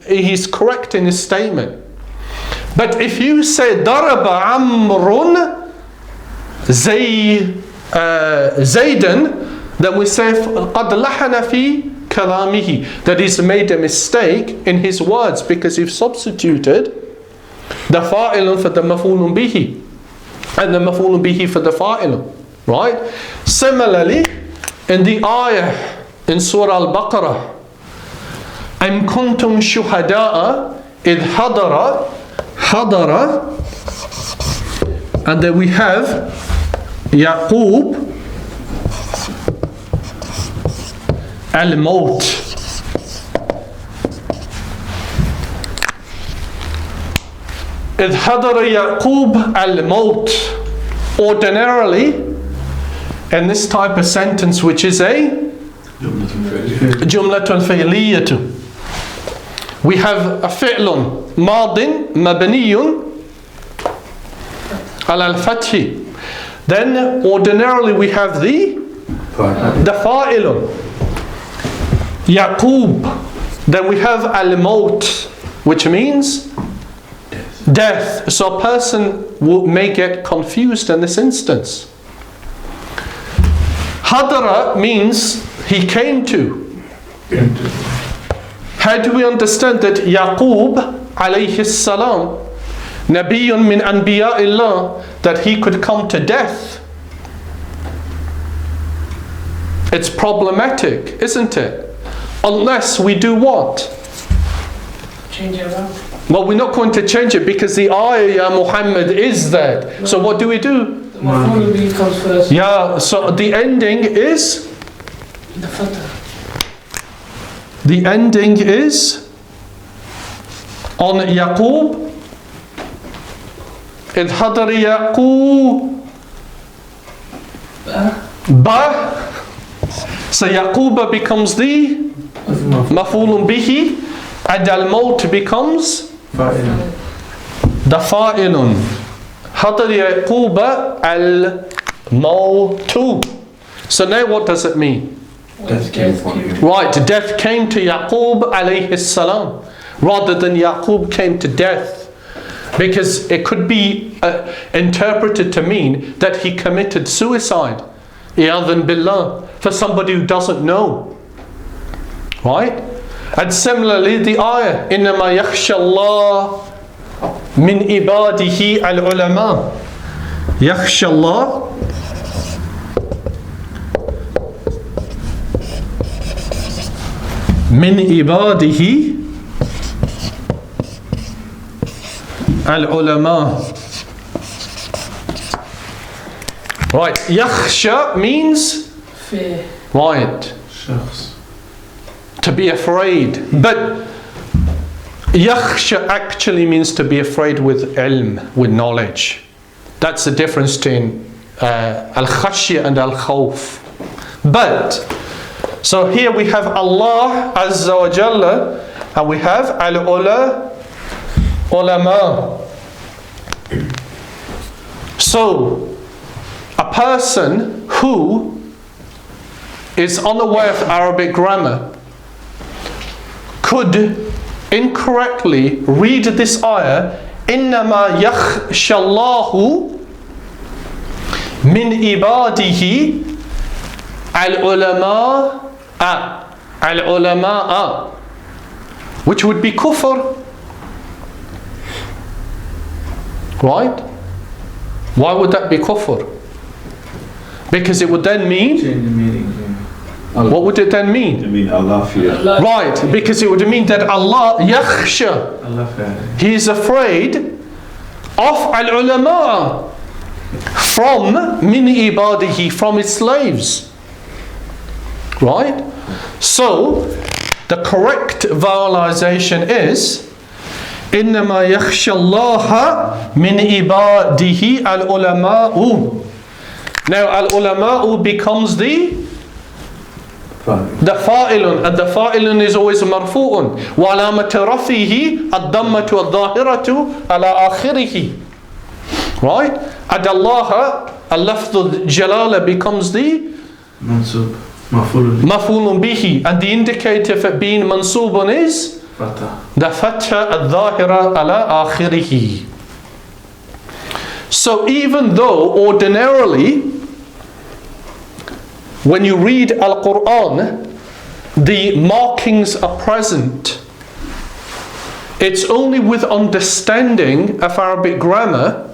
he's correct in his statement. But if you say daraba amrun zaydan, then we say qad lahana fi kalamihi, that he's made a mistake in his words because he's substituted the fa'ilun for the maf'ulun bihi and the maf'ulun bihi for the fa'ilun. Right? Similarly, in the ayah in Surah Al-Baqarah, أَمْ كُنْتُمْ شُهَدَاءَ إِذْ حَضَرَ, and then we have Yaqub al-Maut. إِذْ حَضَرَ يَعْقُوب al-Maut. Ordinarily, in this type of sentence, which is a Jumlatun fi'liyatu, we have a fi'lun madin mabniyun ala al-fathi. Then ordinarily we have the fa'ilun Yaqub. Then we have al-maut, which means death. So a person may get confused in this instance. Hadara means he came to. How do we understand that Yaqub alayhi salam, Nabiyyun min anbiya'illah, that he could come to death? It's problematic, isn't it? Unless we do what? Change it around. Well, we're not going to change it because the ayah, Ya Muhammad, is that. So what do we do? The maf'ul bihi comes first. Yeah, so the ending is? The fatah. The ending is on Yaqub. إِذْ حَضَرَ يَعْقُوب ba. So Yaquba becomes the maf'ulun bihi, and al-maut becomes the fa'ilun. حَضَرَ يَعْقُوبَ al-mawtu. So now what does it mean? Death came for you. Right, death came to Yaqub alayhi salam rather than Yaqub came to death, because it could be interpreted to mean that he committed suicide, iyadhan billah, for somebody who doesn't know. Right? And similarly the ayah, إِنَّمَا يَخْشَى اللَّهَ مِنْ إِبَادِهِ الْعُلَمَاء. يَخْشَى اللَّهَ min ibadihi al-ulama. Right, yakhsha means Fear. right, Shakhs. to be afraid, but yakhsha actually means to be afraid with ilm, with knowledge. That's the difference between al-khashya and al-khawf. But so here we have Allah Azza wa Jalla, and we have ulama. So a person who is unaware of Arabic grammar could incorrectly read this ayah, إِنَّمَا يَخْشَى اللَّهُ مِنْ إِبَادِهِ al-ulama, which would be kufr. Right? Why would that be kufr? Because it would then mean, Change the meaning. what would it then mean? You mean Allah fear? Right, because it would mean that Allah yakhsha, Allah fear. He is afraid of al-ulama, from min ibadihi, from his slaves. Right? So the correct vowelization is إِنَّمَا يَخْشَى اللَّهَ مِنْ إِبَادِهِ الْعُلَمَاءُ. Now al-ulama'u becomes the fa'ilun, and the fa'ilun is always marfu'un. وَعَلَامَةَ رَفِيهِ الضَّمَّةُ وَالظَّاهِرَةُ عَلَى آخِرِهِ. Right? And Allah, al-lafdh jalala becomes the Mansub. Maf'ulun maf'ulun bihi, and the indicator for being mansubun is Fatha. The fatha al-dhahira ala akhirihi. So even though ordinarily when you read Al-Quran the markings are present, it's only with understanding of Arabic grammar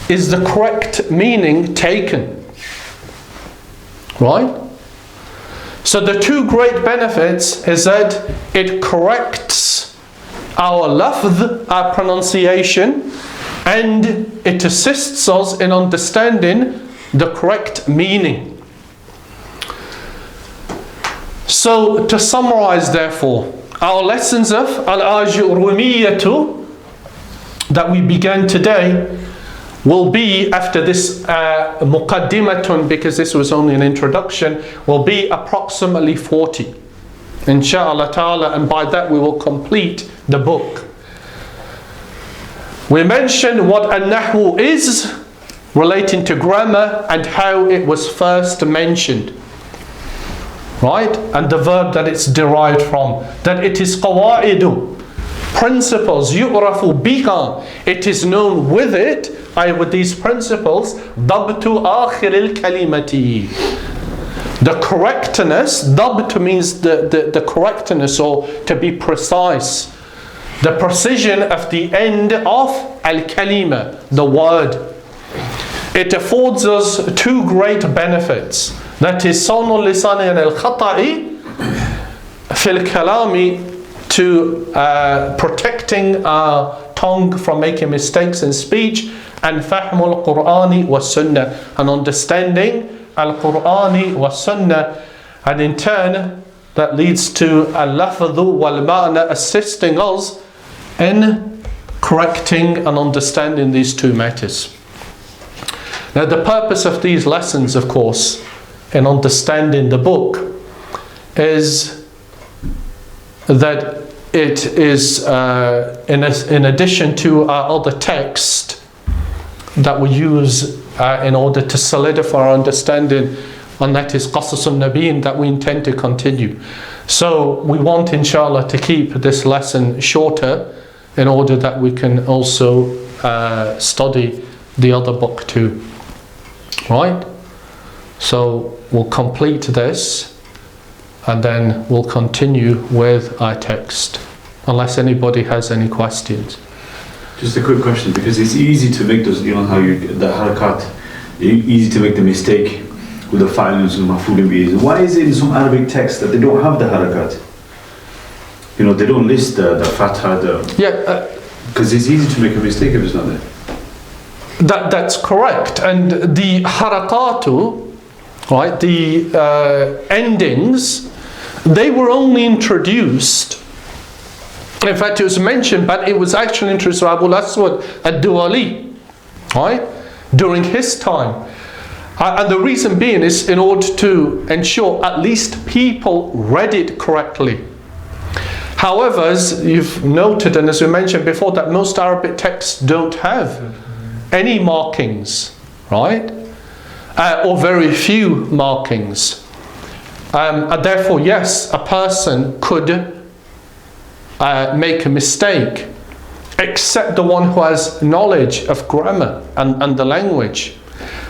is the correct meaning taken. Right? So the two great benefits is that it corrects our lafz, our pronunciation, and it assists us in understanding the correct meaning. So to summarize therefore, our lessons of al-Ajrumiyyah that we began today will be, after this muqaddimatun, because this was only an introduction, will be approximately 40 inshallah ta'ala, and by that we will complete the book. We mentioned what an-nahwu is relating to grammar and how it was first mentioned, right? And the verb that it's derived from, that it is qawa'idu, principles, yu'rafu biha, it is known with it, with these principles, dabtu akhir al-kalimati, the correctness. Dabt means the correctness, or to be precise, the precision of the end of al-kalima, the word. It affords us two great benefits, that is sawnu lisan al-khata'i fil kalami, to protecting our tongue from making mistakes in speech, and fahmul Qur'ani wa sunnah, and understanding al-Qur'ani wa sunnah, and in turn that leads to al-lafdhu wal-ma'na, assisting us in correcting and understanding these two matters. Now the purpose of these lessons, of course, in understanding the book, is that it is in addition to our other text that we use in order to solidify our understanding, and that is Qasasun Nabiyyin, that we intend to continue. So we want inshallah to keep this lesson shorter in order that we can also study the other book too. Right? So we'll complete this and then we'll continue with our text, unless anybody has any questions. Just a quick question, because it's easy to make those, you know how you, the harakat, easy to make the mistake with the violence and maf'ulun bihi. Why is it in some Arabic text that they don't have the harakat? You know, they don't list the fatha, because it's easy to make a mistake if it's not there. That's correct, and the harakatu, right, the endings, they were only introduced, in fact it was mentioned, but it was actually introduced by Abu al-Aswad ad-Duwali, right, during his time. And the reason being is in order to ensure at least people read it correctly. However, as you've noted and as we mentioned before, that most Arabic texts don't have any markings, right? Or very few markings. And therefore, yes, a person could make a mistake, except the one who has knowledge of grammar and the language.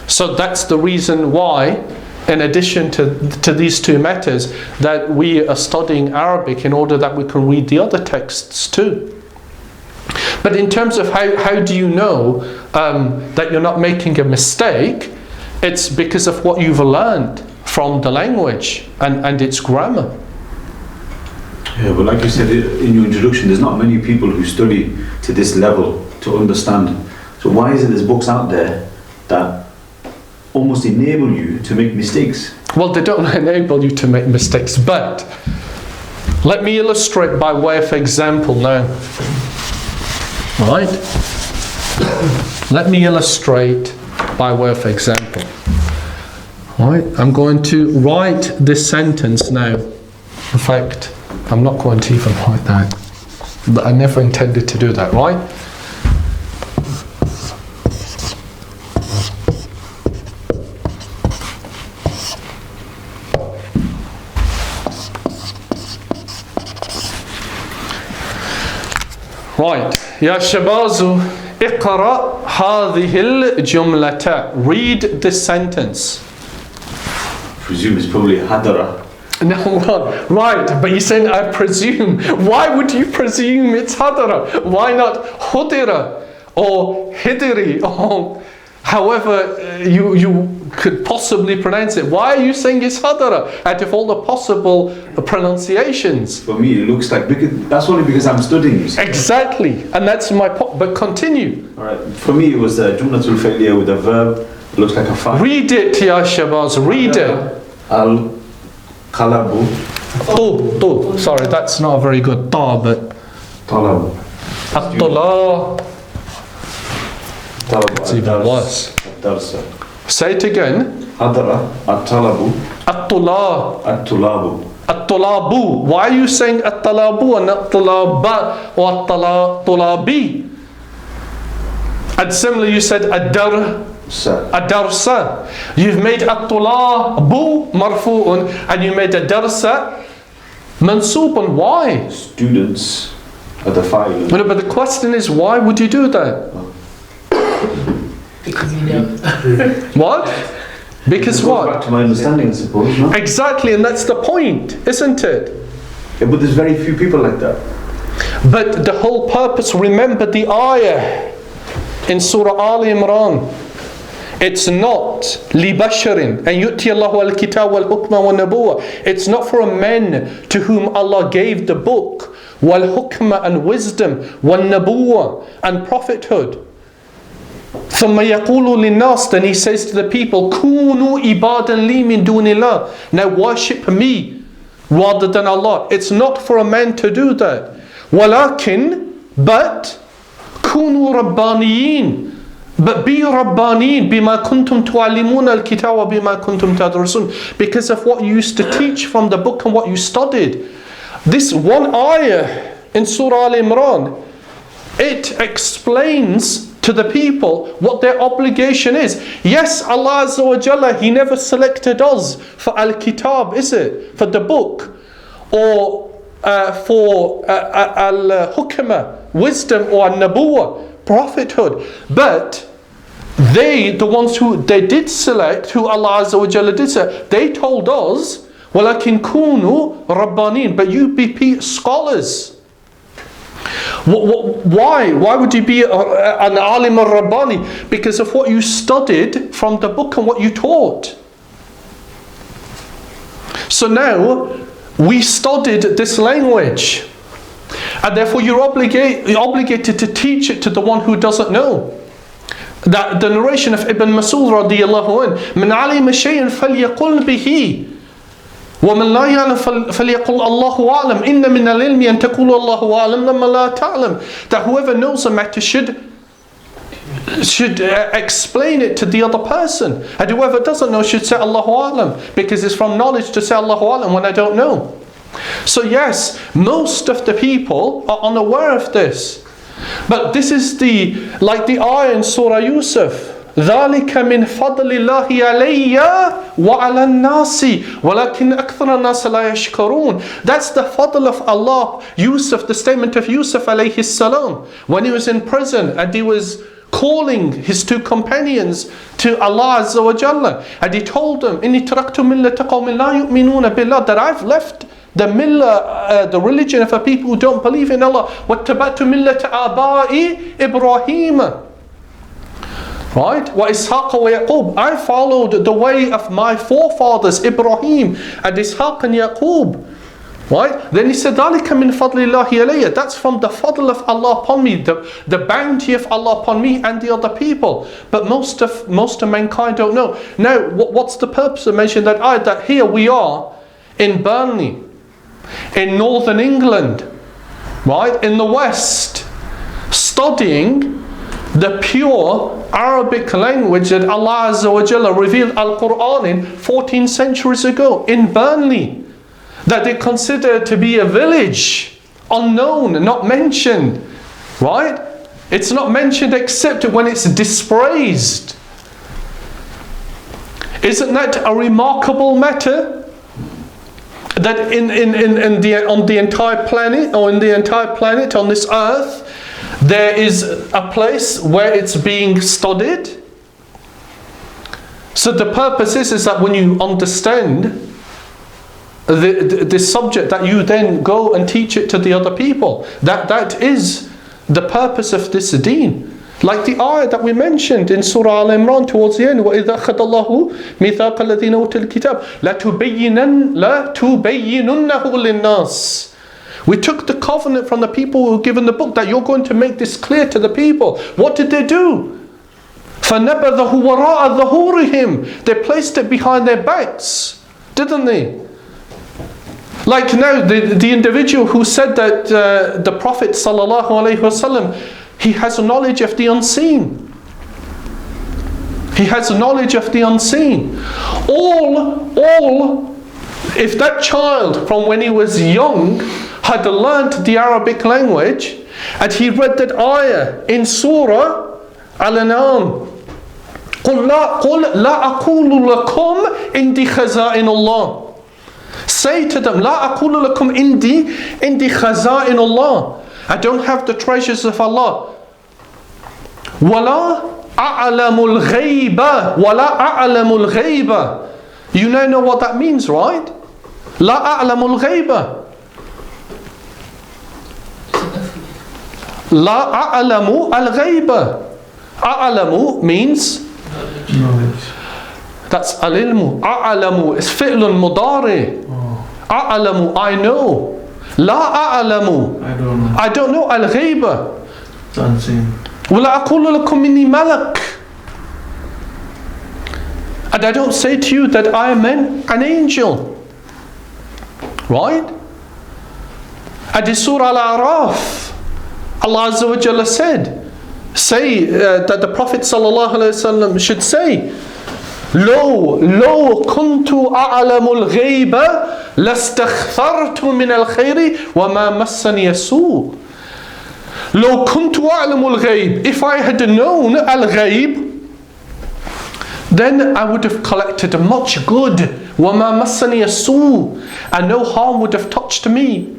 So that's the reason why, in addition to these two matters, that we are studying Arabic in order that we can read the other texts too. But in terms of how do you know that you're not making a mistake, it's because of what you've learned from the language and its grammar. Yeah, but like you said in your introduction, there's not many people who study to this level to understand. So why isn't there books out there that almost enable you to make mistakes? Well, they don't enable you to make mistakes, but let me illustrate by way of example now. Right? Let me illustrate by way of example. Right? I'm going to write this sentence now. In fact, I'm not going to even write that. But I never intended to do that, right? Right. يا شباب اقرأ هذه الجملة. Read this sentence. I presume it's probably hadara. No, right, but you're saying I presume. Why would you presume it's hadara? Why not hudira or hidiri or however you could possibly pronounce it? Why are you saying it's hadara out of all the possible pronunciations? For me, it looks like, because that's only because I'm studying. Exactly, and that's my point. But continue. All right. For me, it was a jumlatul fi'liya with a verb. It looks like a fa'il. Read it, ya Shabazz. Read it. Al-qalabu. Tu. Sorry, that's not a very good ta, but Talabu. at-tala. It's even worse. Ad-darsa. Say it again. Hadara. At-talabu. At-tula. At-tulabu. At-tulabu. Why are you saying at-talabu and not tulaba or at-tulabi? And similarly, you said ad-darsa. You've made at-tulabu marfu'un and you made ad-darsa mansubun. Why? Students are the fa'il. But the question is, why would you do that? Because you know. What? Because It goes what? back to my understanding, I suppose, no? Exactly, and that's the point, isn't it? Yeah, but there's very few people like that. But the whole purpose, remember the ayah in Surah Al Imran. It's not لِبَشَرٍ أَن يُؤْتِيَ اللَّهُ الْكِتَابَ وَالْحُكْمَ وَالنَّبُوَّةَ. It's not for a men to whom Allah gave the book, وَالْحُكْمَ and wisdom, وَالنَّبُوَّةَ and prophethood. ثُمَّ يَقُولُ لِلنَّاسِ, then he says to the people, كُونُوا عِبَادًا لِي مِن دُونِ اللَّهِ. Now worship me rather than Allah. It's not for a man to do that. وَلَكِنْ, but كُونُوا رَبَّانِيِّينَ. But be Rabbaniin bima kuntum tu'allimuna al-kitab wa bima kuntum tadrusun, because of what you used to teach from the book and what you studied. This one ayah in Surah Al-Imran, it explains to the people what their obligation is. Yes, Allah Azza wa Jalla, He never selected us for al-kitab, is it? For the book, or for al-hukmah, wisdom, or al-nabuwah, prophethood. But they, the ones who they did select, who Allah Azza wa Jalla did select, they told us, وَلَكِنْ كُونُوا رَبَّانِينَ, but you be scholars. Why? Why would you be an alim al-Rabbani? Because of what you studied from the book and what you taught. So now, we studied this language, and therefore you're obligated to teach it to the one who doesn't know. That the narration of Ibn Mas'ud radiyallahu anhu, مَنْ عَلِمَ شَيْءًا فَلْيَقُلْ بِهِ وَمَنْ لَا يَعْلَمْ فَلْيَقُلْ اللَّهُ أَعْلَمْ إِنَّ مِنَ الْعِلْمِ أَنْ تَقُولَ اللَّهُ أَعْلَمْ لَمَّا لَا تَعْلَمْ. That whoever knows a matter should explain it to the other person, and whoever doesn't know should say Allahu A'lam, because it's from knowledge to say Allahu A'lam when I don't know. So yes, most of the people are unaware of this, but this is like the ayah in Surah Yusuf, ذَلِكَ مِنْ فَضْلِ اللَّهِ عَلَيَّ وَعَلَى النَّاسِ وَلَكِنْ أَكْثَرَ النَّاسِ لَا يَشْكُرُونَ. That's the fadl of Allah. Yusuf, the statement of Yusuf alayhi salam, when he was in prison and he was calling his two companions to Allah Azza wa Jalla, and he told them, إِنِّي تَرَكْتُ مِلَّةَ قَوْمٍ لَا يُؤْمِنُونَ بِاللَّهِ, that I've left the millah, the religion of a people who don't believe in Allah. وَاتَّبَعْتُ مِلَّةَ آبَائِ إِبْرَاهِيمَ. Right? وَإِسْحَاقَ وَيَعْقُوبَ. I followed the way of my forefathers, Ibrahim and Ishaq and Yaqub. Right? Then he said, ذَلِكَ مِنْ فَضْلِ اللَّهِ عَلَيَّ. That's from the fadl of Allah upon me, the bounty of Allah upon me and the other people. But most of mankind don't know. Now, what's the purpose of mentioning that ayah? That here we are in Burnley, in northern England, right, in the West, studying the pure Arabic language that Allah Azza wa Jalla revealed Al-Quran in 14 centuries ago in Burnley, that they consider to be a village, unknown, not mentioned, right? It's not mentioned except when it's dispraised. Isn't that a remarkable matter? That on the entire planet, or in the entire planet on this earth, there is a place where it's being studied. So the purpose is that when you understand the subject, that you then go and teach it to the other people. That is the purpose of this deen. Like the ayah that we mentioned in Surah Al-Imran towards the end, وَإِذَا أَخَذَ اللَّهُ مِيثَاقَ الَّذِينَ أُوتُوا الْكِتَابَ لَتُبَيِّنُنَّهُ لِلنَّاسِ. We took the covenant from the people who were given the book that you're going to make this clear to the people. What did they do? فَنَبَذَهُ وَرَاءَ ظَهُورِهِمْ. They placed it behind their backs, didn't they? Like now, the individual who said that the Prophet ﷺ, he has knowledge of the unseen. He has knowledge of the unseen. If that child from when he was young had learnt the Arabic language and he read that ayah in Surah Al-An'am, قُلْ لَا أَقُولُ لَكُمْ إِنْدِي خَزَائِنُ اللَّهِ. Say to them, لَا أَقُولُ لَكُمْ إِنْدِي خَزَائِنُ اللَّهِ. I don't have the treasures of Allah. وَلَا أَعْلَمُ الْغَيْبَ وَلَا أَعْلَمُ الْغَيْبَ. You now know what that means, right? لَا أَعْلَمُ الْغَيْبَ. لَا أَعْلَمُ الْغَيْبَ. أَعْلَمُ means knowledge. That's al-ilmu. أَعْلَمُ is فِعْلٌ مُضَارِعٌ. أَعْلَمُ I know. لا أعلم I don't know الغيبة. It's unseen. ولا أقول لكم إني ملك. And I don't say to you that I am an angel. Right? And in Surah Al-A'raf, Allah Azza wa Jalla said, that the Prophet sallallahu alaihi wasallam should say, لو كنت أعلم الغيب لاستخثرت من الخير وما مسني السوء. لو كنت أعلم الغيب. If I had known al-ghayb, then I would have collected much good. وما مسني السوء. And no harm would have touched me.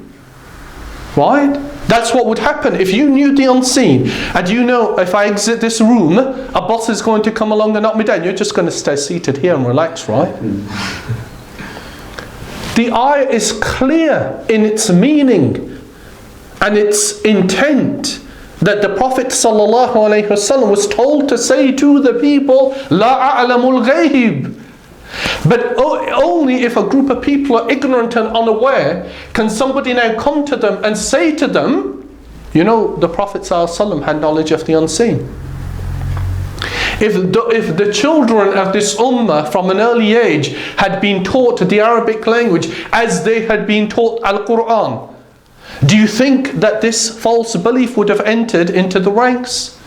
Right? That's what would happen if you knew the unseen, and you know if I exit this room, a boss is going to come along and knock me down. You're just going to stay seated here and relax, right? The ayah is clear in its meaning and its intent, that the Prophet ﷺ was told to say to the people, La a'lamul ghayb. But only if a group of people are ignorant and unaware can somebody now come to them and say to them, you know, the Prophet ﷺ had knowledge of the unseen. If the children of this ummah from an early age had been taught the Arabic language as they had been taught Al-Quran, do you think that this false belief would have entered into the ranks?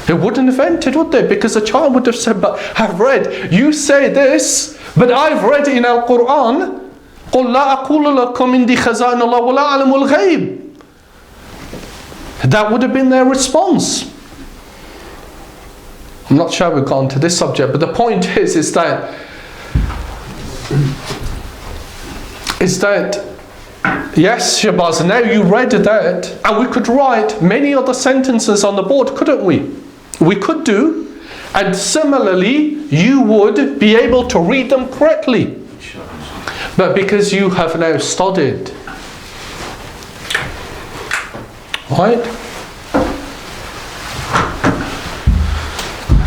It wouldn't have entered, would they? Because the child would have said, but I've read, you say this, but I've read in Al-Quran, قُلْ لَا أَقُولُ لَكُمْ إِنْدِي خَزَائِنُ اللَّهِ وَلَا أَعْلَمُ الْغَيْبِ. That would have been their response. I'm not sure we've gone to this subject, but the point is that yes, Shabazz, now you read that, and we could write many other sentences on the board, couldn't we? We could do, and similarly, you would be able to read them correctly. But because you have now studied, right?